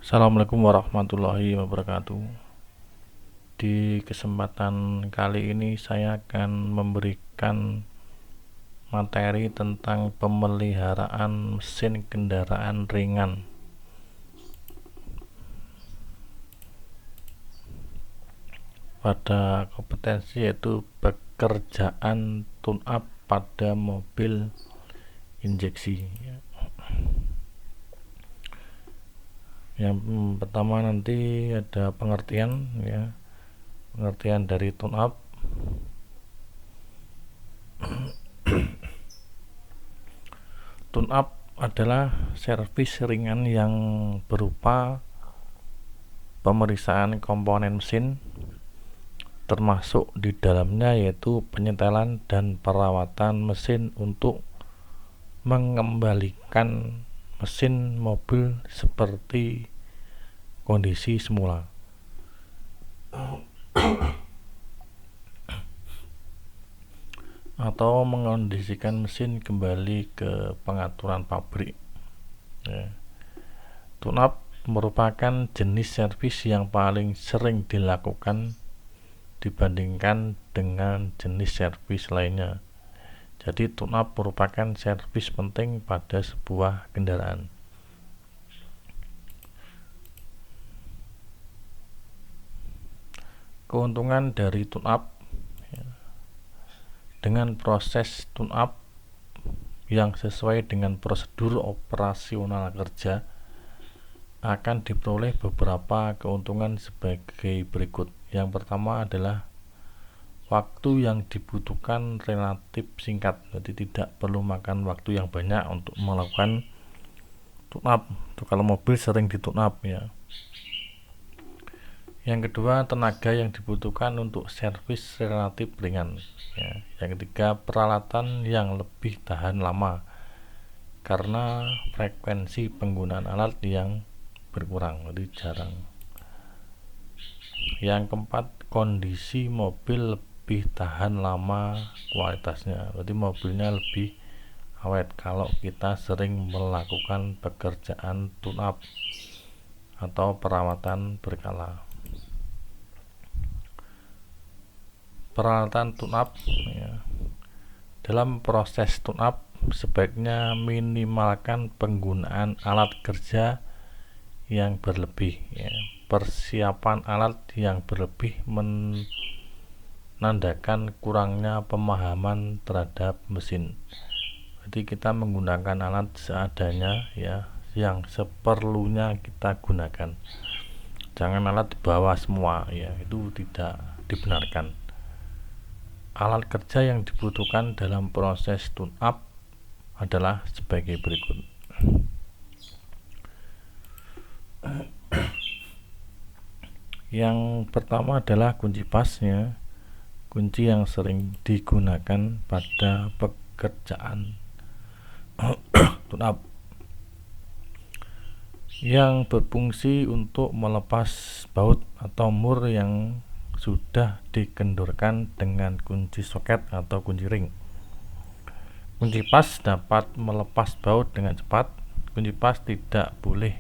Assalamualaikum warahmatullahi wabarakatuh. Di kesempatan kali ini saya akan memberikan materi tentang pemeliharaan mesin kendaraan ringan. Pada kompetensi yaitu pekerjaan tune up pada mobil injeksi. Yang pertama nanti ada pengertian pengertian dari tune up. Tune up adalah servis ringan yang berupa pemeriksaan komponen mesin, termasuk di dalamnya yaitu penyetelan dan perawatan mesin untuk mengembalikan mesin mobil seperti kondisi semula. Atau mengondisikan mesin kembali ke pengaturan pabrik. Tune up merupakan jenis servis yang paling sering dilakukan dibandingkan dengan jenis servis lainnya. Jadi tune up merupakan servis penting pada sebuah kendaraan. Keuntungan dari tune up: dengan proses tune up yang sesuai dengan prosedur operasional kerja, akan diperoleh beberapa keuntungan sebagai berikut. Yang pertama adalah waktu yang dibutuhkan relatif singkat, jadi tidak perlu makan waktu yang banyak untuk melakukan tune up. Kalau mobil sering di tune up ya. Yang kedua, tenaga yang dibutuhkan untuk servis relatif ringan. Yang ketiga, peralatan yang lebih tahan lama karena frekuensi penggunaan alat yang berkurang, jadi jarang. Yang keempat, kondisi mobil lebih tahan lama kualitasnya, berarti mobilnya lebih awet kalau kita sering melakukan pekerjaan tune up atau perawatan berkala. Peralatan tune up dalam proses tune up sebaiknya minimalkan penggunaan alat kerja yang berlebih. Persiapan alat yang berlebih menandakan kurangnya pemahaman terhadap mesin. Jadi kita menggunakan alat seadanya yang seperlunya kita gunakan. Jangan alat dibawa semua itu tidak dibenarkan. Alat kerja yang dibutuhkan dalam proses tune up adalah sebagai berikut. Yang pertama adalah kunci pasnya, kunci yang sering digunakan pada pekerjaan tune up, yang berfungsi untuk melepas baut atau mur yang sudah dikendorkan dengan kunci soket atau kunci ring. Kunci pas dapat melepas baut dengan cepat. Kunci pas tidak boleh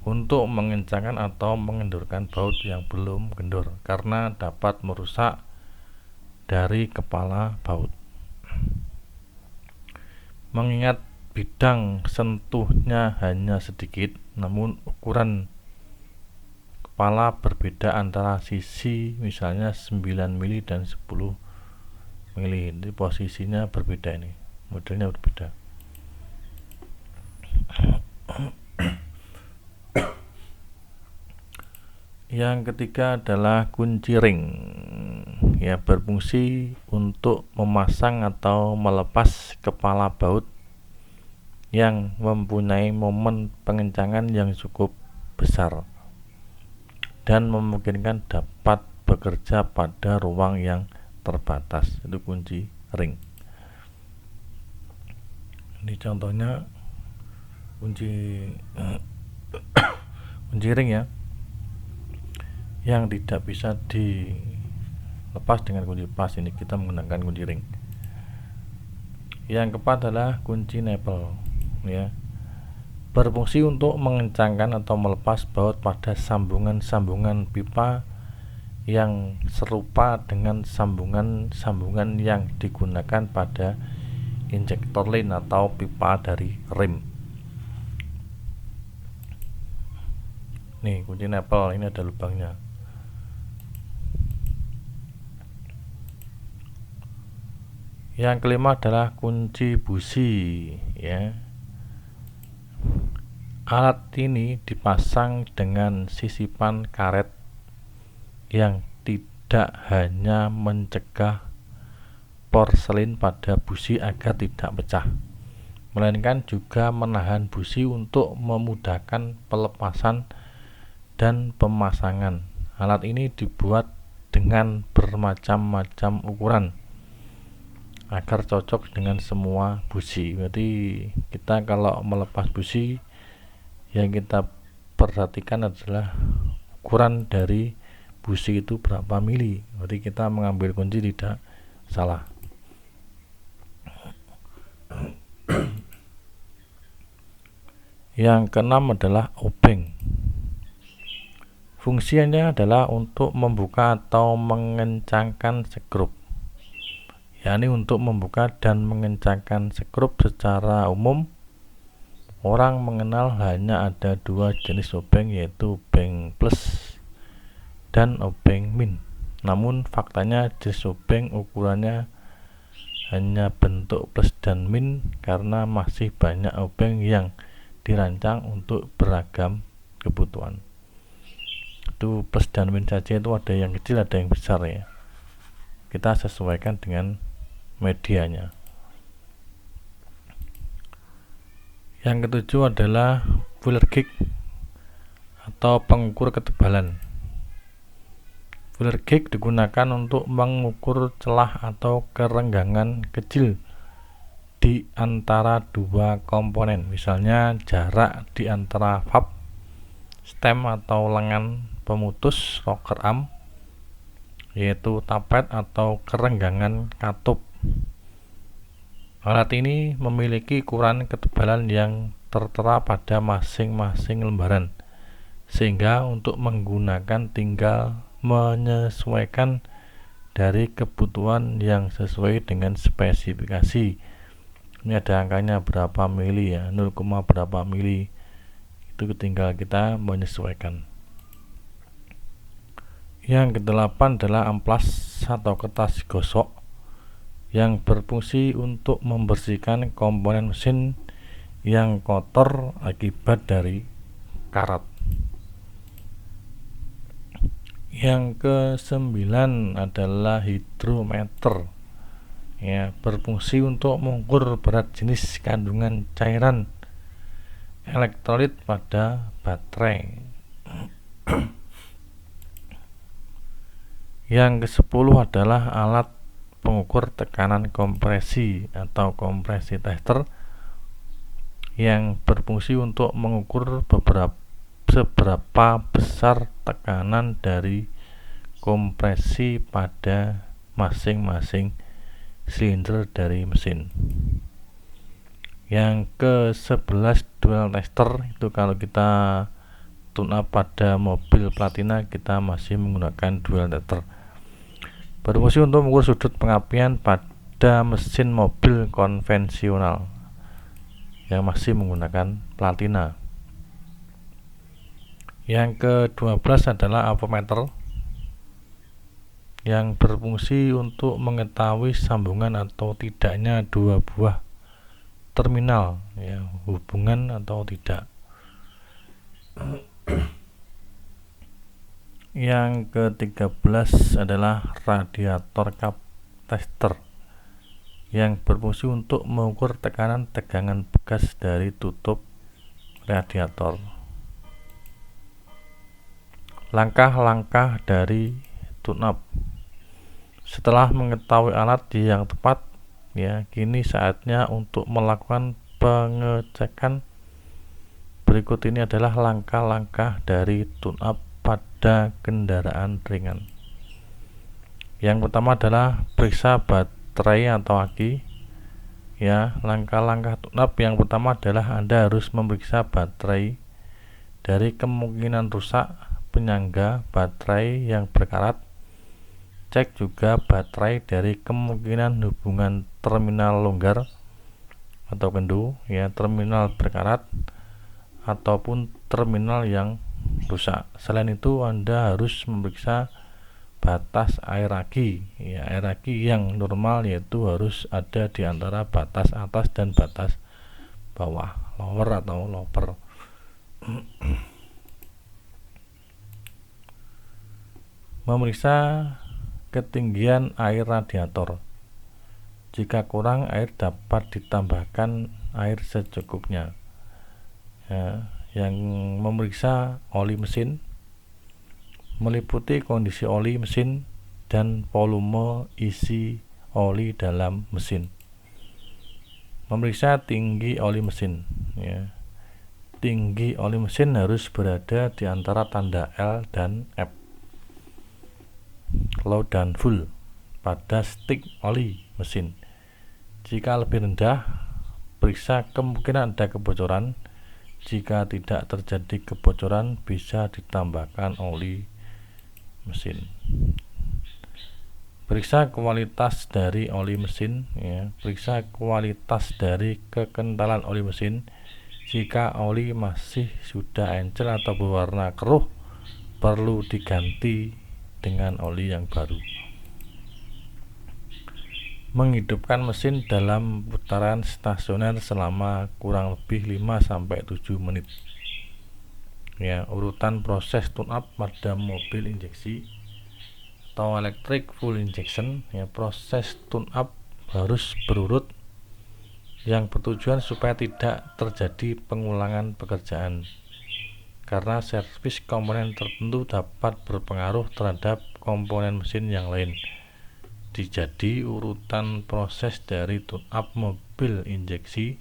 untuk mengencangkan atau mengendorkan baut yang belum kendor karena dapat merusak dari kepala baut. Mengingat bidang sentuhnya hanya sedikit, namun ukuran kepala berbeda antara sisi, misalnya 9 mili dan 10 mili. Jadi posisinya berbeda, ini modelnya berbeda. Yang ketiga adalah kunci ring, berfungsi untuk memasang atau melepas kepala baut yang mempunyai momen pengencangan yang cukup besar dan memungkinkan dapat bekerja pada ruang yang terbatas. Itu kunci ring. Ini contohnya kunci ring yang tidak bisa dilepas dengan kunci pas. Ini kita menggunakan kunci ring. Yang keempat adalah kunci nepel. berfungsi untuk mengencangkan atau melepas baut pada sambungan-sambungan pipa yang serupa dengan sambungan-sambungan yang digunakan pada injektor lin atau pipa dari rem. Nih kunci nepel ini ada lubangnya. Yang kelima adalah kunci busi, ya. Alat ini dipasang dengan sisipan karet yang tidak hanya mencegah porselin pada busi agar tidak pecah, melainkan juga menahan busi untuk memudahkan pelepasan dan pemasangan. Alat ini dibuat dengan bermacam-macam ukuran agar cocok dengan semua busi. Berarti kita kalau melepas busi, yang kita perhatikan adalah ukuran dari busi itu berapa mili. Berarti kita mengambil kunci tidak salah. Yang keenam adalah obeng. Fungsinya adalah untuk membuka atau mengencangkan skrup, yakni untuk membuka dan mengencangkan skrup. Secara umum orang mengenal hanya ada dua jenis obeng, yaitu obeng plus dan obeng min. Namun faktanya jenis obeng ukurannya hanya bentuk plus dan min, karena masih banyak obeng yang dirancang untuk beragam kebutuhan. Itu plus dan min saja, itu ada yang kecil ada yang besar, ya. Kita sesuaikan dengan medianya. Yang ketujuh adalah fuller gauge atau pengukur ketebalan. Fuller gauge digunakan untuk mengukur celah atau kerenggangan kecil di antara dua komponen, misalnya jarak di antara valve, stem atau lengan pemutus rocker arm, yaitu tapet, atau kerenggangan katup. Alat ini memiliki ukuran ketebalan yang tertera pada masing-masing lembaran, sehingga untuk menggunakan tinggal menyesuaikan dari kebutuhan yang sesuai dengan spesifikasi. Ini ada angkanya berapa mili, ya, 0, berapa mili, itu tinggal kita menyesuaikan. Yang kedelapan adalah amplas atau kertas gosok, yang berfungsi untuk membersihkan komponen mesin yang kotor akibat dari karat. Yang kesembilan adalah hidrometer, ya, berfungsi untuk mengukur berat jenis kandungan cairan elektrolit pada baterai. Yang ke-10 adalah alat pengukur tekanan kompresi atau kompresi tester, yang berfungsi untuk mengukur seberapa besar tekanan dari kompresi pada masing-masing silinder dari mesin. Yang ke-11 dual tester, itu kalau kita tune up pada mobil Platina kita masih menggunakan dual tester. Berfungsi untuk mengukur sudut pengapian pada mesin mobil konvensional yang masih menggunakan Platina. Yang ke-12 adalah avometer, yang berfungsi untuk mengetahui sambungan atau tidaknya dua buah terminal, ya, hubungan atau tidak. Yang ke-13 adalah radiator cup tester, yang berfungsi untuk mengukur tekanan tegangan bekas dari tutup radiator. Langkah-langkah dari tune up. Setelah mengetahui alat yang tepat, ya, kini saatnya untuk melakukan pengecekan. Berikut ini adalah langkah-langkah dari tune up pada kendaraan ringan. Yang pertama adalah periksa baterai atau aki. ya, langkah-langkah tune-up yang pertama adalah Anda harus memeriksa baterai dari kemungkinan rusak, penyangga baterai yang berkarat. Cek juga baterai dari kemungkinan hubungan terminal longgar atau kendu, ya, terminal berkarat ataupun terminal yang rusak. Selain itu, Anda harus memeriksa batas air ragi, ya, air ragi yang normal yaitu harus ada di antara batas atas dan batas bawah, lower atau loper. Memeriksa ketinggian air radiator. Jika kurang air dapat ditambahkan air secukupnya. Ya, yang memeriksa oli mesin meliputi kondisi oli mesin dan volume isi oli dalam mesin. Memeriksa tinggi oli mesin, ya. Tinggi oli mesin harus berada di antara tanda L dan F, low dan full, pada stik oli mesin. Jika lebih rendah, periksa kemungkinan ada kebocoran. Jika tidak terjadi kebocoran, bisa ditambahkan oli mesin. Periksa kualitas dari oli mesin, ya. Periksa kualitas dari kekentalan oli mesin. Jika oli masih sudah encer atau berwarna keruh, perlu diganti dengan oli yang baru. Menghidupkan mesin dalam putaran stasioner selama kurang lebih 5-7 menit. Ya, urutan proses tune-up pada mobil injeksi atau electric full injection, ya, proses tune-up harus berurut yang bertujuan supaya tidak terjadi pengulangan pekerjaan, karena servis komponen tertentu dapat berpengaruh terhadap komponen mesin yang lain. Jadi urutan proses dari tune-up mobil injeksi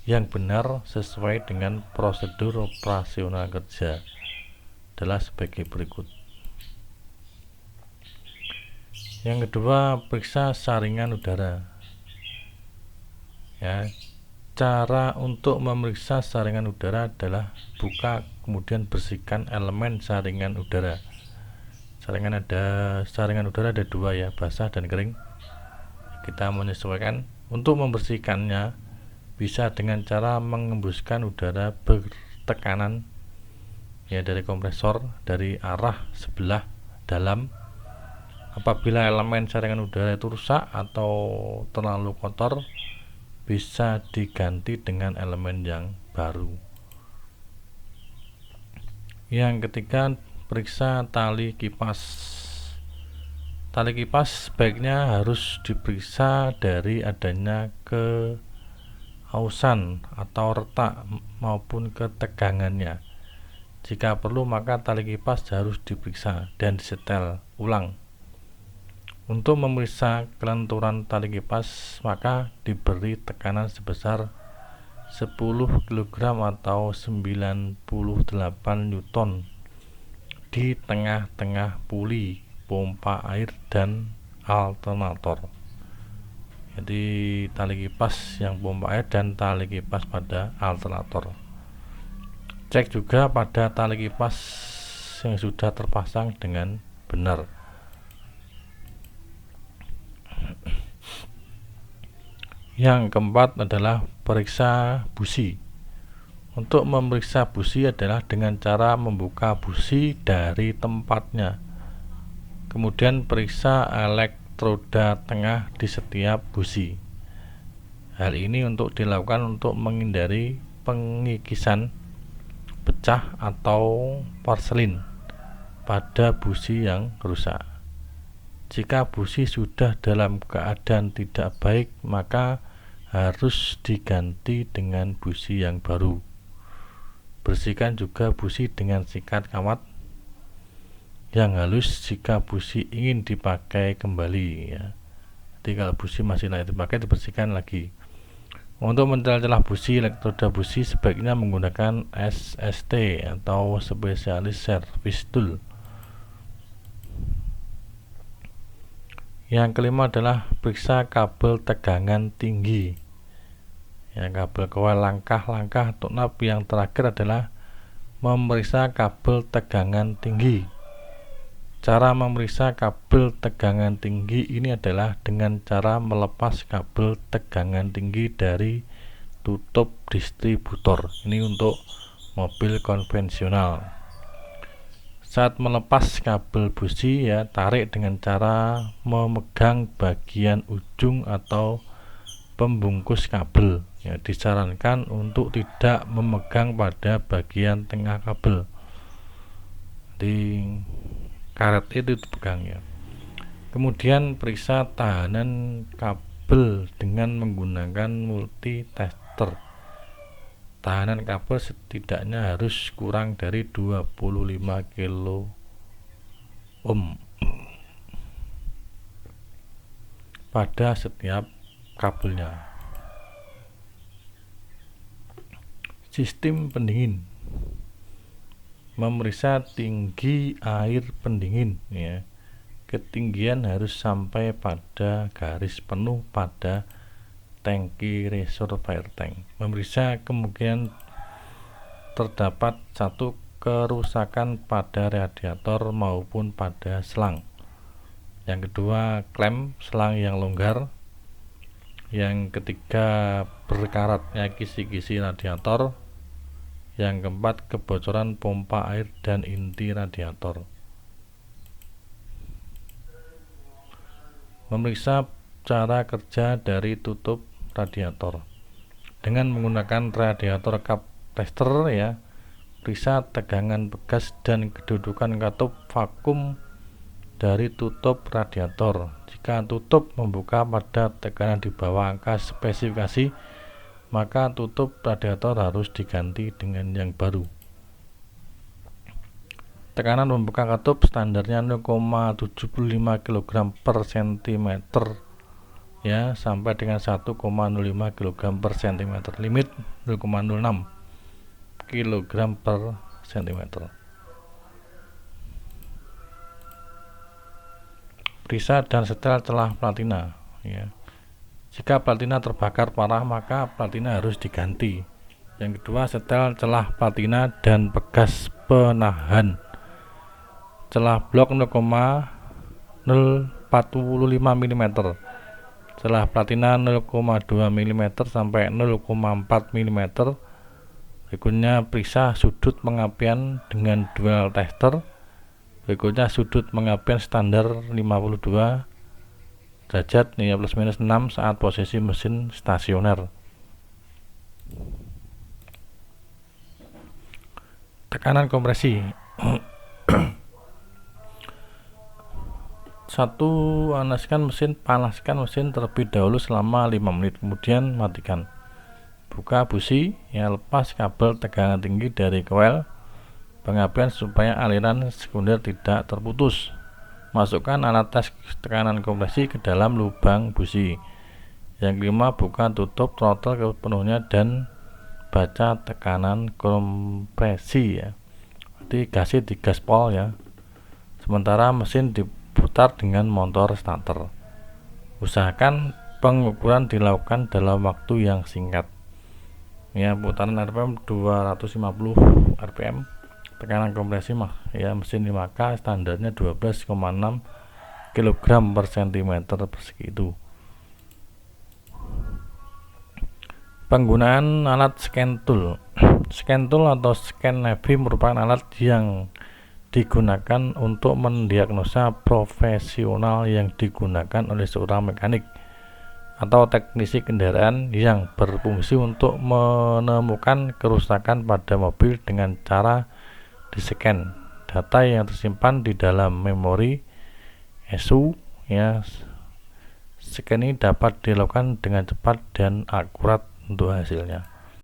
yang benar sesuai dengan prosedur operasional kerja adalah sebagai berikut. Yang kedua, periksa saringan udara. Ya, cara untuk memeriksa saringan udara adalah buka kemudian bersihkan elemen saringan udara. Saringan udara ada dua, ya, basah dan kering. Kita menyesuaikan. Untuk membersihkannya bisa dengan cara mengembuskan udara bertekanan, ya, dari kompresor dari arah sebelah dalam. Apabila elemen saringan udara itu rusak atau terlalu kotor, bisa diganti dengan elemen yang baru. Yang ketiga, periksa tali kipas. Tali kipas sebaiknya harus diperiksa dari adanya kehausan atau retak maupun ketegangannya. Jika perlu, maka tali kipas harus diperiksa dan disetel ulang. Untuk memeriksa kelenturan tali kipas, maka diberi tekanan sebesar 10 kg atau 98 Newton di tengah-tengah puli, pompa air, dan alternator. Jadi tali kipas yang pompa air dan tali kipas pada alternator. Cek juga pada tali kipas yang sudah terpasang dengan benar. Yang keempat adalah periksa busi. Untuk memeriksa busi adalah dengan cara membuka busi dari tempatnya. Kemudian periksa elektroda tengah di setiap busi. Hal ini untuk dilakukan untuk menghindari pengikisan, pecah, atau porselin pada busi yang rusak. Jika busi sudah dalam keadaan tidak baik, maka harus diganti dengan busi yang baru. Bersihkan juga busi dengan sikat kawat yang halus jika busi ingin dipakai kembali, ya. Jadi kalau busi masih layak dipakai, dibersihkan lagi. Untuk mencelah-celah busi, elektroda busi sebaiknya menggunakan SST atau Specialist Service Tool. Yang kelima adalah periksa kabel tegangan tinggi. ya, kabel coil. Langkah-langkah tune-up yang terakhir adalah memeriksa kabel tegangan tinggi. Cara memeriksa kabel tegangan tinggi ini adalah dengan cara melepas kabel tegangan tinggi dari tutup distributor. Ini untuk mobil konvensional. Saat melepas kabel busi, ya, tarik dengan cara memegang bagian ujung atau pembungkus kabel. Ya, disarankan untuk tidak memegang pada bagian tengah kabel. Di karet itu dipegang, ya. Kemudian periksa tahanan kabel dengan menggunakan multitester. Tahanan kabel setidaknya harus kurang dari 25 kilo ohm pada setiap kabelnya. Sistem pendingin. Memeriksa tinggi air pendingin, ya. Ketinggian harus sampai pada garis penuh pada tangki reservoir tank. Memeriksa kemungkinan terdapat satu kerusakan pada radiator maupun pada selang. Yang kedua, klem selang yang longgar. Yang ketiga, berkaratnya kisi-kisi radiator. Yang keempat, kebocoran pompa air dan inti radiator. Memeriksa cara kerja dari tutup radiator dengan menggunakan radiator cup tester, ya. Periksa tegangan bekas dan kedudukan katup vakum dari tutup radiator. Jika tutup membuka pada tekanan di bawah angka spesifikasi, maka tutup radiator harus diganti dengan yang baru. Tekanan membuka katup standarnya 0,75 kg per cm, ya, sampai dengan 1,05 kg per cm. Limit 0,06 kg per cm. Periksa dan setel celah platina, ya. Jika platina terbakar parah, maka platina harus diganti. Yang kedua, setel celah platina dan pegas penahan. Celah blok 0,045 mm, celah platina 0,2 mm sampai 0,4 mm. Berikutnya, periksa sudut pengapian dengan dual tester. Berikutnya, sudut pengapian standar 52 derajat, ya, plus minus 6 saat posisi mesin stasioner. Tekanan kompresi. 1. Panaskan mesin terlebih dahulu selama 5 menit, kemudian matikan. Buka busi, ya, lepas kabel tegangan tinggi dari coil pengapian supaya aliran sekunder tidak terputus. Masukkan alat tes tekanan kompresi ke dalam lubang busi. Yang kelima, buka tutup throttle sepenuhnya dan baca tekanan kompresi, ya. Dikasih di gaspol, ya. Sementara mesin diputar dengan motor starter. Usahakan pengukuran dilakukan dalam waktu yang singkat, ya. Putaran RPM 250 RPM. Tekanan kompresi, ya, mesin 5K standarnya 12,6 kg per cm persegi itu. Penggunaan alat scan tool. Scan tool atau scan navy merupakan alat yang digunakan untuk mendiagnosa profesional yang digunakan oleh seorang mekanik atau teknisi kendaraan yang berfungsi untuk menemukan kerusakan pada mobil dengan cara di-scan data yang tersimpan di dalam memori ECU, ya. Scan ini dapat dilakukan dengan cepat dan akurat untuk hasilnya.